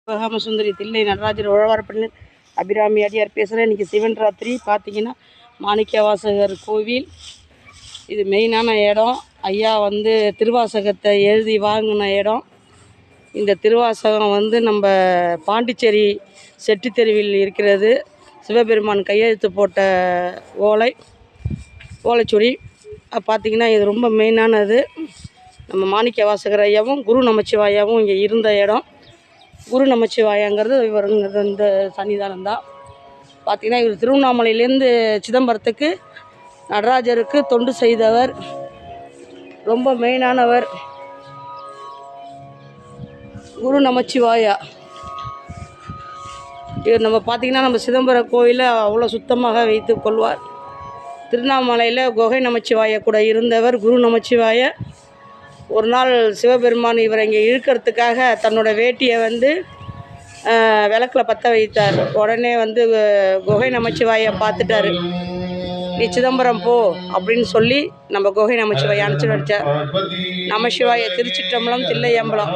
சிவகாம சுந்தரி தில்லை நடராஜர் உழவாரப்பண்ணு அபிராமி அடியார் பேசுகிறேன். இன்றைக்கி சிவன் ராத்திரி பார்த்திங்கன்னா மாணிக்கவாசகர் கோவில். இது மெயினான இடம். ஐயா திருவாசகத்தை எழுதி வாங்கின இடம். இந்த திருவாசகம் நம்ம பாண்டிச்சேரி செட்டி தெருவில் இருக்கிறது. சிவபெருமான் கையெழுத்து போட்ட ஓலைச்சுவடி. பார்த்திங்கன்னா இது ரொம்ப மெயினானது. நம்ம மாணிக்கவாசகர் ஐயாவும் குரு நமச்சிவாயாவும் இங்கே இருந்த இடம். குரு நமச்சிவாயாங்கிறது இவருங்கிறது இந்த சன்னிதானம் தான். பார்த்திங்கன்னா இவர் திருவண்ணாமலையிலேருந்து சிதம்பரத்துக்கு நடராஜருக்கு தொண்டு செய்தவர். ரொம்ப மெயினானவர் குரு நமச்சிவாயா. இவர் பார்த்திங்கன்னா நம்ம சிதம்பரம் கோயிலை அவ்வளோ சுத்தமாக வைத்து கொள்வார். திருவண்ணாமலையில் குகை நமச்சிவாய கூட இருந்தவர் குரு நமச்சிவாய. ஒரு நாள் சிவபெருமான் இவரை இங்கே இழுக்கிறதுக்காக தன்னோட வேட்டியை விளக்கில் பற்ற வைத்தார். உடனே குகை நமச்சிவாயை பார்த்துட்டாரு. நீ சிதம்பரம் போ அப்படின்னு சொல்லி நம்ம குகை நமச்சிவாயை அனுப்பிச்சு வச்சார். நமசிவாய திருச்சிற்றம்பலம் தில்லையம்பலம்.